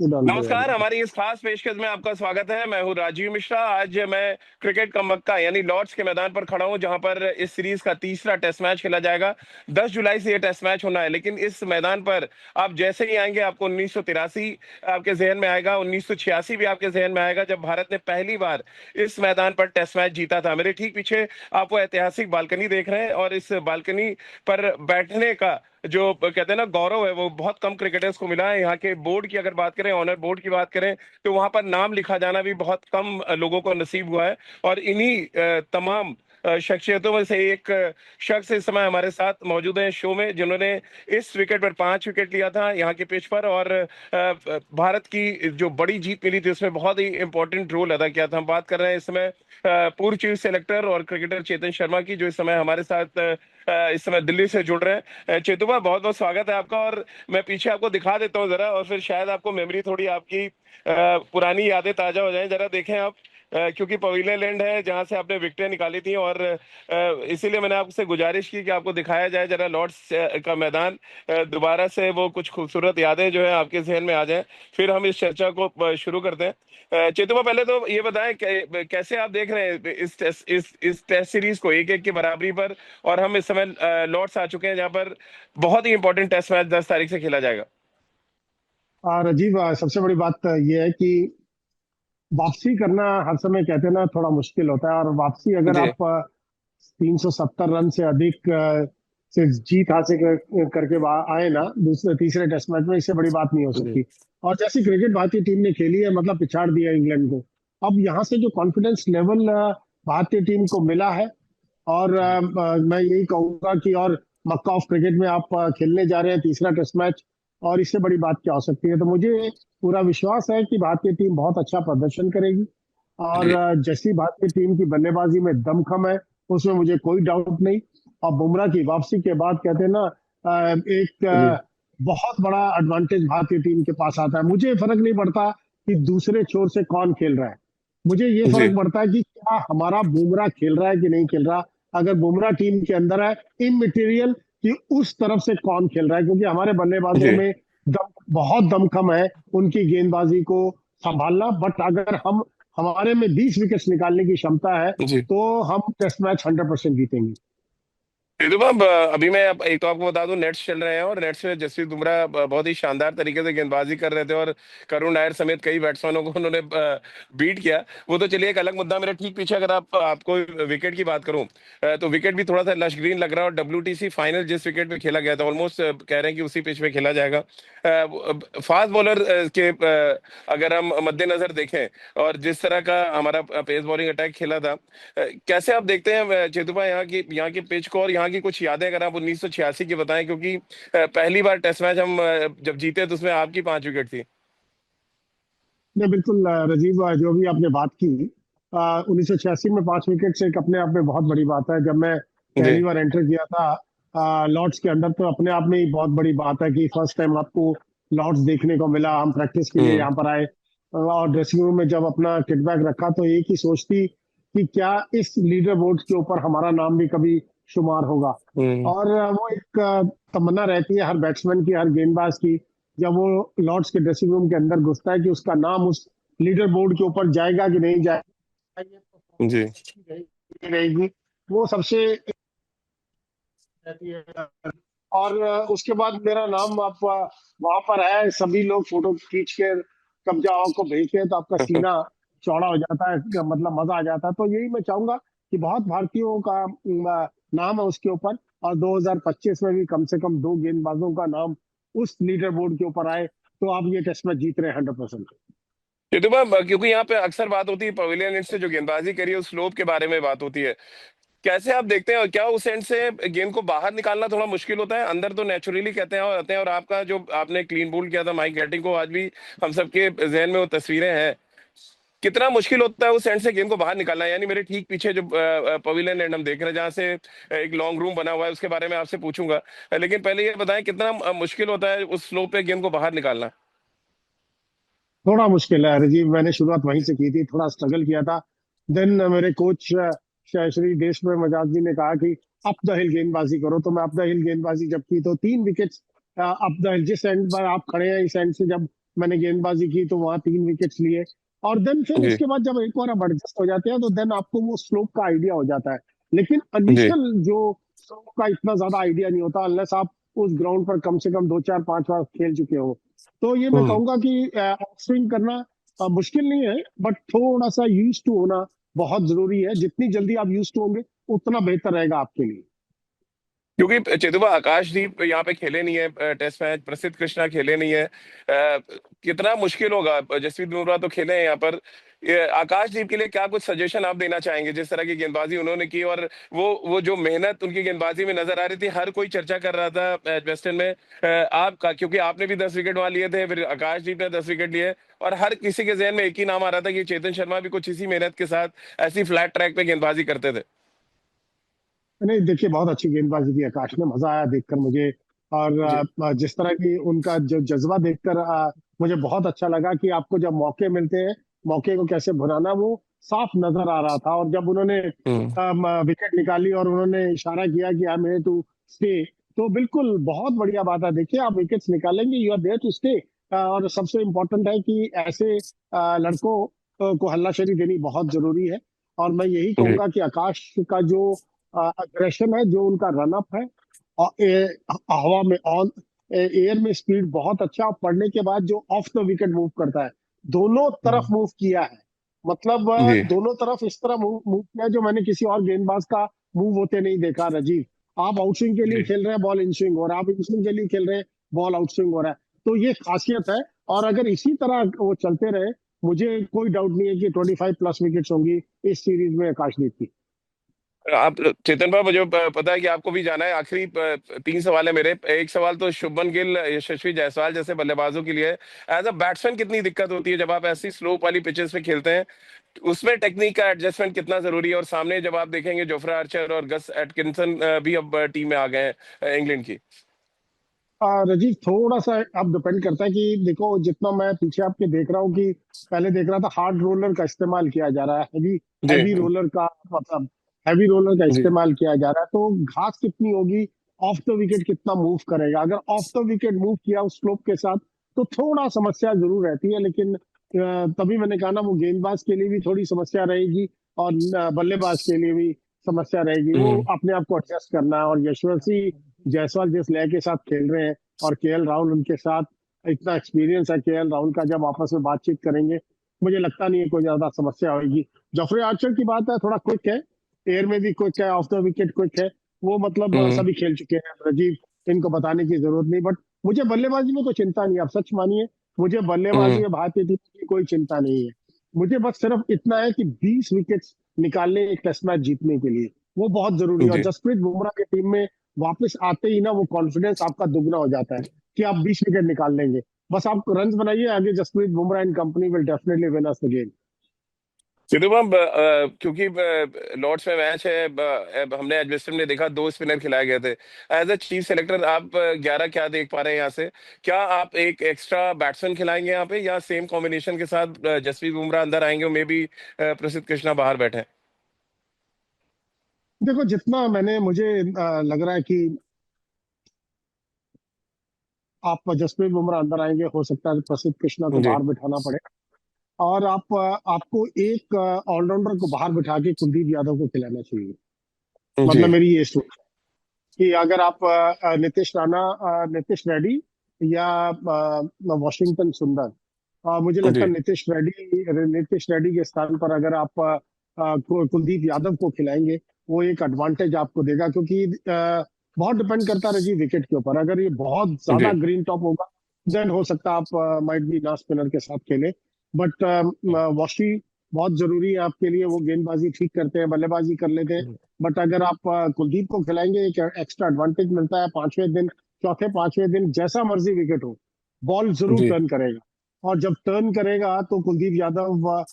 डाल दो यार। नमस्कार। हमारी इस खास पेशकश में आपका स्वागत है। मैं हूं राजीव मिश्रा। आज मैं क्रिकेट का मक्का यानी लॉर्ड्स के मैदान पर खड़ा हूं, जहां पर इस सीरीज का तीसरा टेस्ट मैच खेला जाएगा। 10 जुलाई से ये टेस्ट मैच होना है, लेकिन इस मैदान पर आप जैसे ही आएंगे आपको 1983 आपके जहन में आएगा, 1986 भी आपके जहन में आएगा, जब भारत ने पहली बार इस मैदान पर टेस्ट मैच जीता था। मेरे ठीक पीछे आप वो ऐतिहासिक बालकनी देख रहे हैं, और इस बालकनी पर बैठने का जो कहते हैं ना गौरव है, वो बहुत कम क्रिकेटर्स को मिला है। यहाँ के बोर्ड की अगर बात करें, ऑनर बोर्ड की बात करें, तो वहां पर नाम लिखा जाना भी बहुत कम लोगों को नसीब हुआ है। और इन्हीं तमाम शख्सियतों में से एक शख्स इस समय हमारे साथ मौजूद है शो में, जिन्होंने इस विकेट पर 5 विकेट लिया था यहाँ के पिच पर, और भारत की जो बड़ी जीत मिली थी उसमें बहुत ही इंपॉर्टेंट रोल अदा किया था। हम बात कर रहे हैं इस समय पूर्व चीफ सेलेक्टर और क्रिकेटर चेतन शर्मा की, जो इस समय हमारे साथ इस समय दिल्ली से जुड़ रहे हैं। चेतु भाई, बहुत बहुत स्वागत है आपका। और मैं पीछे आपको दिखा देता हूँ जरा, और फिर शायद आपको मेमोरी थोड़ी आपकी पुरानी यादें ताजा हो जाएं। जरा देखें आप, क्योंकि पवेलियन लैंड है जहां से आपने विकेटें निकाली थी, और इसीलिए मैंने आपसे गुजारिश की कि आपको दिखाया जाए जरा लॉर्ड्स का मैदान। दोबारा से वो कुछ खूबसूरत यादें जो है आपके जहन में आ जाएं, फिर हम इस चर्चा को शुरू करते हैं। चेतु भाई, पहले तो ये बताएं कैसे आप देख रहे हैं इस टेस्ट सीरीज को, एक एक की बराबरी पर। और हम इस समय लॉर्ड्स आ चुके हैं, जहां पर बहुत ही इंपॉर्टेंट टेस्ट मैच 10 तारीख से खेला जाएगा। राजीव, सबसे बड़ी बात ये है कि वापसी करना हर समय कहते हैं ना थोड़ा मुश्किल होता है। और वापसी अगर जी। आप 370 रन से अधिक से जीत हासिल करके आए ना दूसरे तीसरे टेस्ट मैच में, इससे बड़ी बात नहीं हो जी। सकती। और जैसी क्रिकेट भारतीय टीम ने खेली है, मतलब पिछाड़ दिया इंग्लैंड को। अब यहाँ से जो कॉन्फिडेंस लेवल भारतीय टीम को मिला है, और मैं यही कहूंगा कि और मक्का ऑफ क्रिकेट में आप खेलने जा रहे हैं तीसरा टेस्ट मैच, और इससे बड़ी बात क्या हो सकती है। तो मुझे पूरा विश्वास है कि भारतीय टीम बहुत अच्छा प्रदर्शन करेगी। और जी। जैसी भारतीय टीम की बल्लेबाजी में दमखम है, उसमें मुझे कोई डाउट नहीं। और बुमराह की वापसी के बाद कहते हैं ना, एक जी। बहुत बड़ा एडवांटेज भारतीय टीम के पास आता है। मुझे फर्क नहीं पड़ता कि दूसरे छोर से कौन खेल रहा है, मुझे ये जी। फर्क पड़ता है कि क्या हमारा बुमराह खेल रहा है कि नहीं खेल रहा। अगर बुमराह टीम के अंदर है, इमटेरियल कि उस तरफ से कौन खेल रहा है, क्योंकि हमारे बल्लेबाजों जी। में बहुत दमखम है उनकी गेंदबाजी को संभालना। बट अगर हम हमारे में 20 विकेट्स निकालने की क्षमता है, जी। तो हम टेस्ट मैच 100% जीतेंगे। तो अभी मैं एक तो आपको बता दूं, नेट्स चल रहे हैं, और नेट्स में जसप्रीत बुमराह बहुत ही शानदार तरीके से गेंदबाजी कर रहे थे, और करुण नायर समेत कई बैट्समैनों को उन्होंने बीट किया। वो तो चलिए एक अलग मुद्दा। मेरे ठीक पीछे अगर आपको विकेट की बात करूं, तो विकेट भी थोड़ा सा लश ग्रीन लग रहा है, और WTC फाइनल जिस विकेट पे खेला गया था ऑलमोस्ट कह रहे हैं कि उसी पिच पे खेला जाएगा। फास्ट बॉलर के अगर हम मद्देनजर देखें, और जिस तरह का हमारा पेस बॉलिंग अटैक खेला था, कैसे आप देखते हैं चेतुपा यहाँ की पिच को, और यहाँ की कुछ यादें अगर आप 1986 की बताएं, क्योंकि पहली बार टेस्ट मैच हम जब जीते तो उसमें आपकी 5 विकेट थी। नहीं, बिल्कुल राजीव, जो भी आपने बात की, 1986 में 5 विकेट से एक अपने आप में बहुत बड़ी बात है। जब मैं जी। पहली बार एंटर किया था लॉर्ड्स के अंदर, तो अपने आप में ही बहुत बड़ी बात है कि फर्स्ट टाइम आपको लॉर्ड्स देखने को मिला। हम प्रैक्टिस के लिए हम्म। यहाँ पर आए, और ड्रेसिंग रूम में जब अपना किटबैग रखा, तो एक ही सोच थी कि क्या इस लीडर बोर्ड के ऊपर हमारा नाम भी कभी शुमार होगा। हम्म। और वो एक तमन्ना रहती है हर बैट्समैन की, हर गेंदबाज की, जब वो लॉर्ड्स के ड्रेसिंग रूम के अंदर घुसता है, कि उसका नाम उस लीडर बोर्ड के ऊपर जाएगा कि नहीं जाएगा। ये जी। परफॉर्मेंस अच्छी रहेगी रहेगी, वो सबसे रहती है। और उसके बाद मेरा नाम आप वहां पर है, सभी लोग फोटो खींच के कब जाओ आपको भेजते हैं, तो आपका सीना चौड़ा हो जाता है, मतलब मजा आ जाता है। तो यही मैं चाहूंगा कि बहुत भारतीयों का नाम है उसके ऊपर, और 2025 में भी कम से कम 2 गेंदबाजों का नाम उस लीडर बोर्ड के ऊपर आए, तो आप ये टेस्ट मैच जीत रहे हैं 100%। चेतुपा, क्योंकि यहाँ पे अक्सर बात होती है पवेलियन एंड से जो गेंदबाजी करी है उस स्लोप के बारे में बात होती है, कैसे आप देखते हैं? और क्या उस एंड से गेंद को बाहर निकालना थोड़ा मुश्किल होता है? अंदर तो नेचुरली कहते हैं और आते हैं, और आपका जो आपने क्लीन बोल्ड किया था माइक गेटिंग को, आज भी हम सबके जहन में वो तस्वीरें हैं। कितना मुश्किल होता है उस एंड से गेंद को बाहर निकालना? यानी मेरे ठीक पीछे जो पवेलियन एंड हम देख रहे हैं, जहां से एक लॉन्ग रूम बना हुआ है, उसके बारे में आपसे पूछूंगा। लेकिन पहले ये बताएं, कितना मुश्किल होता है उस स्लो पे गेंद को बाहर निकालना? थोड़ा मुश्किल है राजीव, मैंने शुरुआत वहीं से की थी, थोड़ा स्ट्रगल किया था। देन मेरे कोच श्री देशप्रिय मजाज जी ने कहा कि अप द हिल गेंदबाजी करो, तो मैं अप द हिल गेंदबाजी जब की, तो 3 विकेट्स अप द हिल, जिस एंड पर आप खड़े हैं इस एंड से जब मैंने गेंदबाजी की तो वहां 3 विकेट्स लिए। और देन फिर जी उसके बाद जब एक बार आप एडजस्ट हो जाते हैं तो देन आपको वो स्लोप का आइडिया हो जाता है। लेकिन जी। इनिशियल जो स्लोप का इतना ज्यादा आइडिया नहीं होता अनलेस आप उस ग्राउंड पर कम से कम 2 4 5 बार खेल चुके हो। तो ये मैं हम्म। कहूंगा कि स्विंग करना मुश्किल नहीं है, बट थोड़ा सा यूज टू होना बहुत जरूरी है। जितनी जल्दी आप यूज टू होंगे उतना बेहतर रहेगा आपके लिए। क्योंकि चेतुबा आकाशदीप यहाँ पे खेले नहीं है टेस्ट मैच, प्रसिद्ध कृष्णा खेले नहीं है, कितना मुश्किल होगा। जसप्रीत बुमराह तो खेले हैं यहाँ पर। ये आकाशदीप के लिए क्या कुछ सजेशन आप देना चाहेंगे, जिस तरह की गेंदबाजी उन्होंने की, और वो जो मेहनत उनकी गेंदबाजी में नजर आ रही थी, हर कोई चर्चा कर रहा था वेस्टर्न में। आपका, क्योंकि आपने भी 10 विकेट वहां लिए थे, फिर आकाशदीप ने 10 विकेट लिए, और हर किसी के जहन में एक ही नाम आ रहा था कि चेतन शर्मा भी कुछ इसी मेहनत के साथ ऐसी फ्लैट ट्रैक पे गेंदबाजी करते थे। नहीं देखिए, बहुत अच्छी गेंदबाजी थी आकाश ने, मजा आया देखकर मुझे। और जी। जिस तरह की उनका जो जज्बा देखकर मुझे बहुत अच्छा लगा कि आपको जब मौके मिलते हैं मौके को कैसे भुनाना वो साफ नजर आ रहा था। और जब उन्होंने हम्म। विकेट निकाली और उन्होंने इशारा किया कि I am here to stay, तो बिल्कुल बहुत बढ़िया बात है। देखिए, आप विकेट्स निकालेंगे, you are there to stay. और सबसे इम्पोर्टेंट है कि ऐसे लड़कों को हल्लाशेरी देनी बहुत जरूरी है। और मैं यही जी। कहूंगा कि आकाश का जो अग्रेशन है, जो उनका रनअप है, और हवा में ऑन एयर में स्पीड बहुत अच्छा, और पढ़ने के बाद जो ऑफ द विकेट मूव करता है, दोनों तरफ हम्म। मूव किया है। मतलब जी दोनों तरफ इस तरह मूव मूव किया है, जो मैंने किसी और गेंदबाज का मूव होते नहीं देखा राजीव। आप आउट स्विंग के लिए जी। खेल रहे हैं, बॉल इन स्विंग हो रहा है, आप इन स्विंग के लिए खेल रहे हैं, बॉल आउट स्विंग हो रहा है। तो ये खासियत है। और अगर इसी तरह वो चलते रहे, मुझे कोई डाउट नहीं है कि 25+ विकेट्स होंगी इस सीरीज में आकाशदीप की। आप चेतन भाई, मुझे पता है कि आपको भी जाना है। आखिरी 3 सवाल है मेरे। एक सवाल तो शुभमन गिल, यशस्वी जायसवाल जैसे बल्लेबाजों के लिए एज अ बैट्समैन कितनी दिक्कत होती है जब आप ऐसी स्लोप वाली पिचेस पे खेलते हैं, उसमें टेक्निक का एडजस्टमेंट कितना जरूरी है? और सामने जब आप देखेंगे जोफ्रा आर्चर और गस एटकिंसन भी अब टीम में आ गए हैं इंग्लैंड की। राजीव, थोड़ा सा अब डिपेंड करता है कि देखो, जितना मैं पीछे आपके देख रहा हूँ कि पहले देख रहा था हार्ड रोलर का इस्तेमाल किया जा रहा है, हैवी जी हैवी रोलर का, मतलब हैवी रोलर का जी। इस्तेमाल किया जा रहा है। तो घास कितनी होगी, ऑफ द विकेट कितना मूव करेगा। अगर ऑफ द विकेट मूव किया उस स्लोप के साथ तो थोड़ा समस्या जरूर रहती है। लेकिन तभी मैंने कहा ना, वो गेंदबाज के लिए भी थोड़ी समस्या रहेगी और बल्लेबाज के लिए भी समस्या रहेगी। वो हम्म। अपने आप को एडजस्ट करना है। और यशस्वी जायसवाल जिस लय के साथ खेल रहे हैं, और केएल राहुल उनके साथ, इतना एक्सपीरियंस है केएल राहुल का, जब आपस में बातचीत करेंगे मुझे लगता नहीं है कोई ज्यादा समस्या होगी। जोफ्रे आर्चर की बात है, थोड़ा क्विक है, एयर में भी क्विक है, ऑफ द विकेट क्विक है। वो मतलब हम्म। सभी खेल चुके हैं राजीव, इनको बताने की जरूरत नहीं। बट मुझे बल्लेबाजी में कोई चिंता नहीं है, आप सच मानिए। मुझे बल्लेबाजी हम्म। में भारतीय टीम की कोई चिंता नहीं है। मुझे बस सिर्फ इतना है कि 20 विकेट्स निकालने एक टेस्ट मैच जीतने के लिए, वो बहुत जरूरी है। और जी। जसप्रीत बुमराह की टीम में वापस आते ही ना वो कॉन्फिडेंस आपका दुगना हो जाता है कि आप 20 विकेट निकाल लेंगे। बस आप रन बनाइए आगे, Jasprit Bumrah and company will definitely win us the game. Sidhu ma'am, क्योंकि लॉर्ड्स में मैच है, अब हमने एडमिस्टन में देखा 2 स्पिनर खिलाए गए थे। एज अ चीफ सेलेक्टर आप 11 क्या देख पा रहे हैं यहाँ से? क्या आप एक एक्स्ट्रा बैट्समैन खिलाएंगे यहाँ पे, या सेम कॉम्बिनेशन के साथ जसप्रीत बुमराह अंदर आएंगे, मे बी प्रसिद्ध कृष्णा बाहर बैठे हैं? देखो, जितना मैंने मुझे लग रहा है कि आप जसप्रीत बुमराह अंदर आएंगे, हो सकता है प्रसिद्ध कृष्णा को जी बाहर बिठाना पड़े। और आपको एक ऑलराउंडर को बाहर बिठा के कुलदीप यादव को खिलाना चाहिए। जी। मतलब मेरी ये सोच है कि अगर आप नीतीश राणा, नीतीश रेड्डी, या वॉशिंगटन सुंदर, मुझे लगता जी है नीतीश रेड्डी के स्थान पर अगर आप कुलदीप यादव को खिलाएंगे, वो एक एडवांटेज आपको देगा। क्योंकि बहुत डिपेंड करता है जी विकेट के ऊपर। अगर ये बहुत ज्यादा जी। ग्रीन टॉप होगा, देन हो सकता है आप माइट बी ना स्पिनर के साथ खेले। बट वॉशी बहुत जरूरी है आपके लिए। वो गेंदबाजी ठीक करते हैं, बल्लेबाजी कर लेते हैं। बट अगर आप कुलदीप को खिलाएंगे, एक एक्स्ट्रा एडवांटेज मिलता है। 5वें दिन, चौथे 5वें दिन जैसा मर्जी विकेट हो, बॉल जरूर जी। टर्न करेगा। और जब टर्न करेगा तो कुलदीप यादव,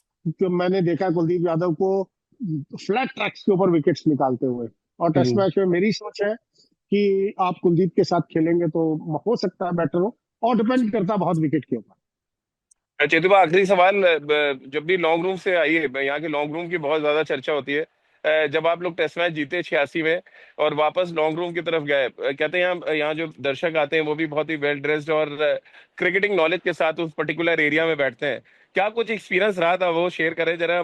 मैंने देखा कुलदीप यादव को फ्लैट ट्रैक्स के ऊपर विकेट्स निकालते हुए। और टेस्ट जी। मैच में मेरी सोच है कि आप कुलदीप के साथ खेलेंगे तो हो सकता है बेटर हो। और डिपेंड करता है बहुत विकेट के ऊपर। चेतुबा, आखिरी सवाल, जब भी लॉन्ग रूम से आइए, यहाँ के लॉन्ग रूम की बहुत ज्यादा चर्चा होती है। जब आप लोग टेस्ट मैच जीते 86 में और वापस लॉन्ग रूम की तरफ गए, कहते हैं यहाँ यहाँ जो दर्शक आते हैं वो भी बहुत ही वेल ड्रेस्ड और क्रिकेटिंग नॉलेज के साथ उस पर्टिकुलर एरिया में बैठते हैं। क्या कुछ एक्सपीरियंस रहा था, वो शेयर करें जरा।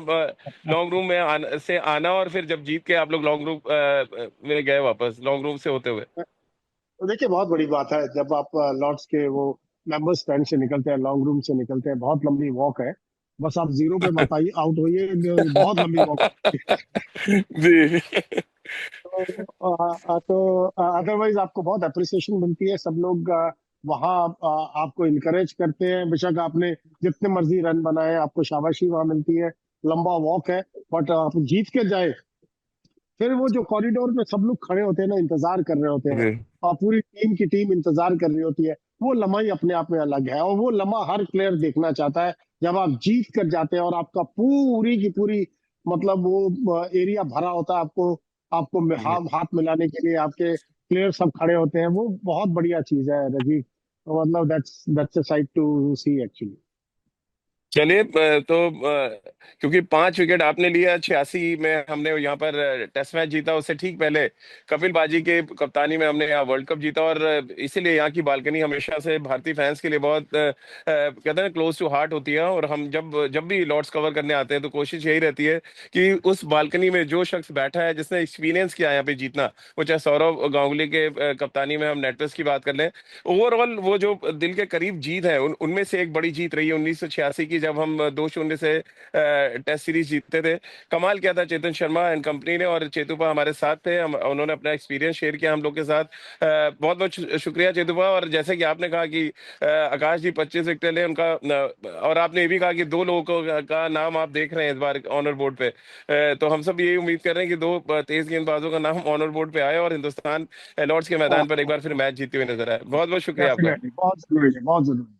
लॉन्ग रूम में से आना और फिर जब जीत के आप लोग लॉन्ग रूम में गए वापस लॉन्ग रूम से होते हुए। तो देखिए, बहुत बड़ी बात है जब आप लॉर्ड्स के वो मेंबर्स स्टैंड से निकलते हैं, लॉन्ग रूम से निकलते हैं, बहुत लंबी वॉक है। बस आप जीरो पे मत आइए, आउट होइए, बहुत लंबी वॉक। जी। तो अदरवाइज आपको बहुत अप्रिसिएशन मिलती है। सब लोग वहाँ आपको इनकरेज करते हैं, बेशक आपने जितने मर्जी रन बनाए, आपको शाबाशी वहाँ मिलती है। लंबा वॉक है, बट आप जीत के जाए, फिर वो जो कॉरिडोर में सब लोग खड़े होते हैं ना, इंतजार कर रहे होते हैं, जी। और पूरी टीम की टीम इंतजार कर रही होती है, वो लम्हा ही अपने आप में अलग है। और वो लम्हा हर प्लेयर देखना चाहता है, जब आप जीत कर जाते हैं और आपका पूरी की पूरी मतलब वो एरिया भरा होता है, आपको आपको जी। हाथ हाथ मिलाने के लिए आपके प्लेयर सब खड़े होते हैं। वो बहुत बढ़िया चीज है रजी। तो मतलब that's a sight to see actually. चलिए, क्योंकि 5 विकेट आपने लिया 86 में, हमने यहाँ पर टेस्ट मैच जीता, उससे ठीक पहले कपिल बाजी के कप्तानी में हमने यहाँ वर्ल्ड कप जीता। और इसीलिए यहाँ की बालकनी हमेशा से भारतीय फैंस के लिए बहुत कहते हैं ना, क्लोज टू हार्ट होती है। और हम जब जब भी लॉर्ड्स कवर करने आते हैं तो कोशिश यही रहती है कि उस बालकनी में जो शख्स बैठा है जिसने एक्सपीरियंस किया है यहाँ पे जीतना, वो चाहे सौरव गांगुली के कप्तानी में हम नेटवर्स की बात कर लें, ओवरऑल वो जो दिल के करीब जीत है उनमें से एक बड़ी जीत रही है 1986 की, जब हम 2-0 से टेस्ट सीरीज जीतते थे। कमाल किया था चेतन शर्मा एंड कंपनी ने, और चेतुपा हमारे साथ थे, उन्होंने अपना एक्सपीरियंस शेयर किया हम लोग के साथ। बहुत बहुत शुक्रिया चेतुपा। और जैसे कि आपने कहा कि आकाश जी 25 विकेट ले उनका, और आपने ये भी कहा कि 2 लोगों का नाम आप देख रहे हैं इस बार ऑनर बोर्ड पे। तो हम सब यही उम्मीद कर रहे हैं कि 2 तेज गेंदबाजों का नाम ऑनर बोर्ड पे आए और हिंदुस्तान लॉर्ड्स के मैदान पर एक बार फिर मैच जीतते हुए नजर आए। बहुत बहुत शुक्रिया आपका। डेफिनेटली, बहुत जरूरी है, बहुत जरूरी है।